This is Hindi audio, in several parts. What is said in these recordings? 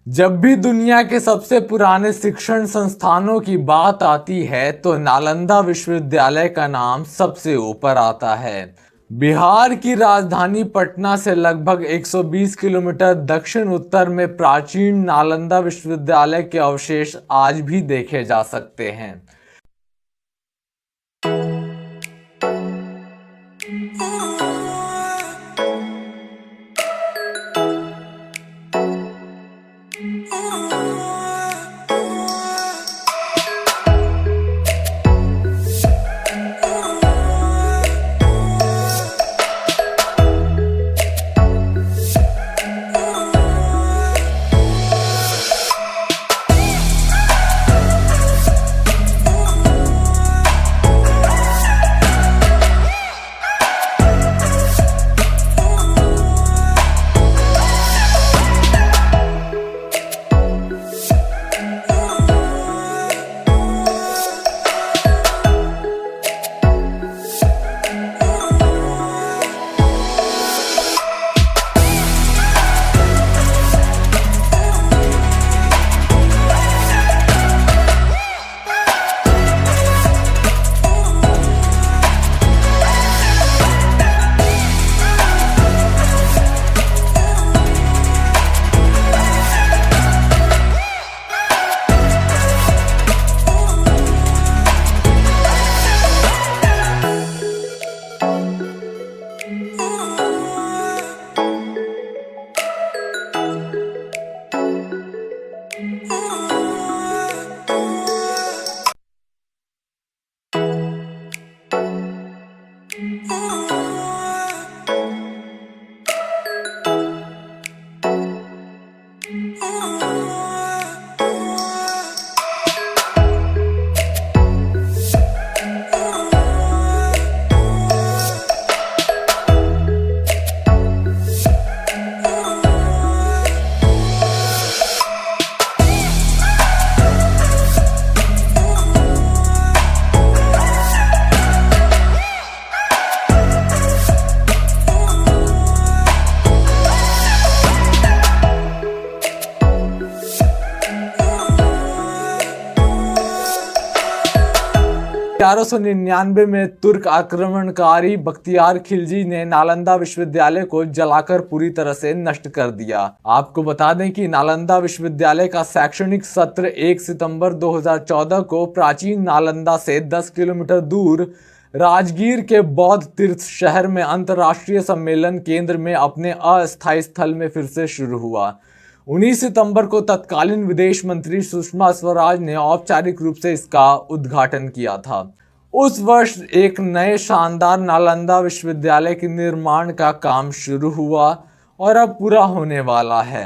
जब भी दुनिया के सबसे पुराने शिक्षण संस्थानों की बात आती है तो नालंदा विश्वविद्यालय का नाम सबसे ऊपर आता है। बिहार की राजधानी पटना से लगभग 120 किलोमीटर दक्षिण उत्तर में प्राचीन नालंदा विश्वविद्यालय के अवशेष आज भी देखे जा सकते हैं। ग्यारह सौ 1999 में तुर्क आक्रमणकारी बख्तियार खिलजी ने नालंदा विश्वविद्यालय को जलाकर पूरी तरह से नष्ट कर दिया। आपको बता दें कि नालंदा विश्वविद्यालय का शैक्षणिक सत्र 1 सितंबर 2014 को प्राचीन नालंदा से 10 किलोमीटर दूर राजगीर के बौद्ध तीर्थ शहर में अंतर्राष्ट्रीय सम्मेलन केंद्र में अपने अस्थायी स्थल में फिर से शुरू हुआ। 19 सितंबर को तत्कालीन विदेश मंत्री सुषमा स्वराज ने औपचारिक रूप से इसका उद्घाटन किया था। उस वर्ष एक नए शानदार नालंदा विश्वविद्यालय के निर्माण का काम शुरू हुआ और अब पूरा होने वाला है।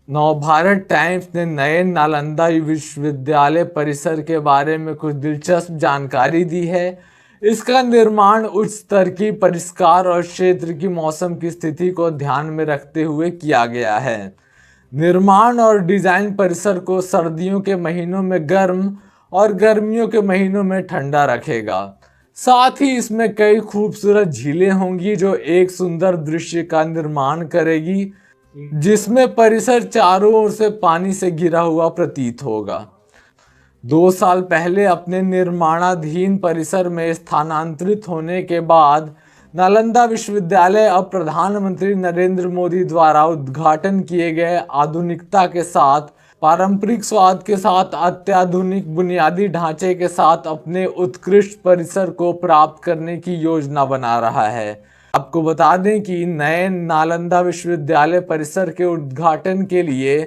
नवभारत टाइम्स ने नए नालंदा विश्वविद्यालय परिसर के बारे में कुछ दिलचस्प जानकारी दी है। इसका निर्माण उच्च स्तर की परिष्कार और क्षेत्र की मौसम की स्थिति को ध्यान में रखते हुए किया गया है। निर्माण और डिजाइन परिसर को सर्दियों के महीनों में गर्म और गर्मियों के महीनों में ठंडा रखेगा। साथ ही इसमें कई खूबसूरत झीलें होंगी जो एक सुंदर दृश्य का निर्माण करेगी, जिसमें परिसर चारों ओर से पानी से घिरा हुआ प्रतीत होगा। 2 साल पहले अपने निर्माणाधीन परिसर में स्थानांतरित होने के बाद नालंदा विश्वविद्यालय अब प्रधानमंत्री नरेंद्र मोदी द्वारा उद्घाटन किए गए आधुनिकता के साथ, पारंपरिक स्वाद के साथ, अत्याधुनिक बुनियादी ढांचे के साथ अपने उत्कृष्ट परिसर को प्राप्त करने की योजना बना रहा है। आपको बता दें कि नए नालंदा विश्वविद्यालय परिसर के उद्घाटन के लिए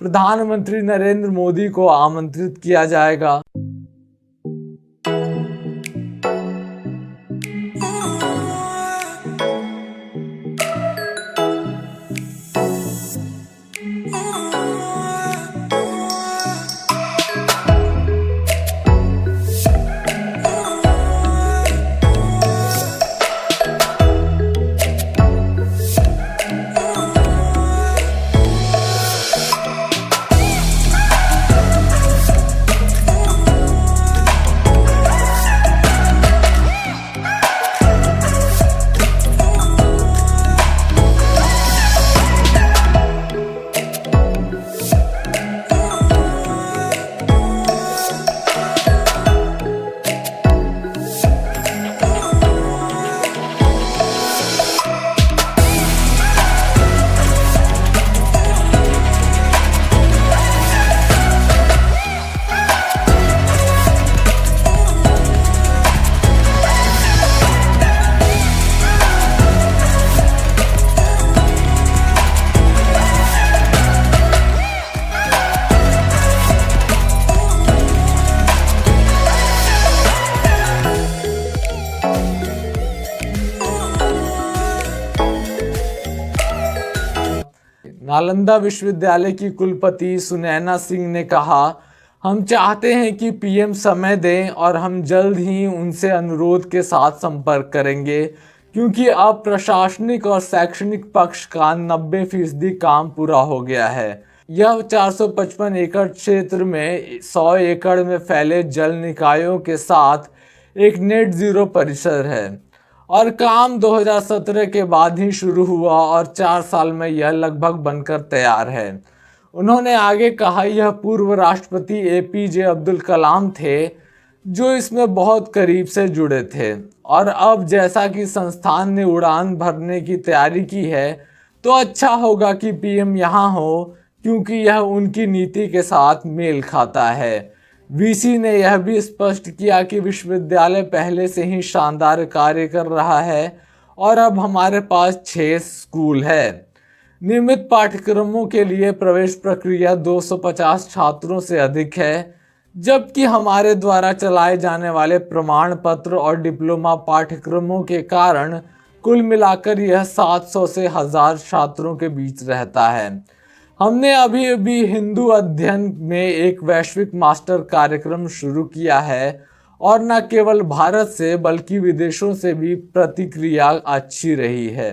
प्रधानमंत्री नरेंद्र मोदी को आमंत्रित किया जाएगा। नालंदा विश्वविद्यालय की कुलपति सुनैना सिंह ने कहा, हम चाहते हैं कि पीएम समय दें और हम जल्द ही उनसे अनुरोध के साथ संपर्क करेंगे, क्योंकि अब प्रशासनिक और शैक्षणिक पक्ष का 90% काम पूरा हो गया है। यह 455 एकड़ क्षेत्र में 100 एकड़ में फैले जल निकायों के साथ एक नेट जीरो परिसर है और काम 2017 के बाद ही शुरू हुआ और 4 साल में यह लगभग बनकर तैयार है। उन्होंने आगे कहा, यह पूर्व राष्ट्रपति एपीजे अब्दुल कलाम थे जो इसमें बहुत करीब से जुड़े थे और अब जैसा कि संस्थान ने उड़ान भरने की तैयारी की है तो अच्छा होगा कि पीएम यहाँ हो, क्योंकि यह उनकी नीति के साथ मेल खाता है। वीसी ने यह भी स्पष्ट किया कि विश्वविद्यालय पहले से ही शानदार कार्य कर रहा है और अब हमारे पास 6 स्कूल है। नियमित पाठ्यक्रमों के लिए प्रवेश प्रक्रिया 250 छात्रों से अधिक है, जबकि हमारे द्वारा चलाए जाने वाले प्रमाण पत्र और डिप्लोमा पाठ्यक्रमों के कारण कुल मिलाकर यह 700 से 1000 छात्रों के बीच रहता है। हमने अभी हिंदू अध्ययन में एक वैश्विक मास्टर कार्यक्रम शुरू किया है और न केवल भारत से बल्कि विदेशों से भी प्रतिक्रिया अच्छी रही है।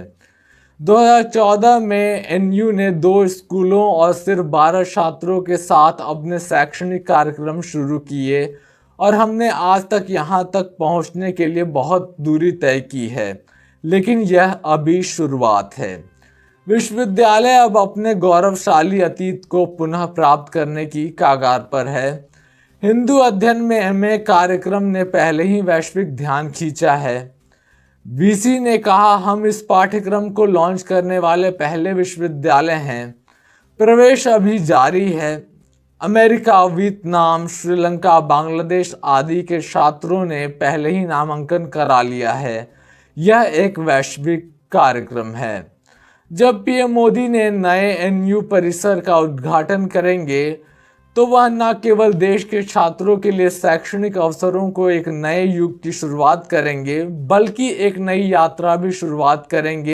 2014 में एनयू ने 2 स्कूलों और सिर्फ 12 छात्रों के साथ अपने शैक्षणिक कार्यक्रम शुरू किए और हमने आज तक यहाँ तक पहुँचने के लिए बहुत दूरी तय की है, लेकिन यह अभी शुरुआत है। विश्वविद्यालय अब अपने गौरवशाली अतीत को पुनः प्राप्त करने की कगार पर है। हिंदू अध्ययन में एमए कार्यक्रम ने पहले ही वैश्विक ध्यान खींचा है। वीसी ने कहा, हम इस पाठ्यक्रम को लॉन्च करने वाले पहले विश्वविद्यालय हैं। प्रवेश अभी जारी है। अमेरिका, वियतनाम, श्रीलंका, बांग्लादेश आदि के छात्रों ने पहले ही नामांकन करा लिया है। यह एक वैश्विक कार्यक्रम है। जब पीएम मोदी ने नए एनयू परिसर का उद्घाटन करेंगे तो वह न केवल देश के छात्रों के लिए शैक्षणिक अवसरों को एक नए युग की शुरुआत करेंगे, बल्कि एक नई यात्रा भी शुरुआत करेंगे।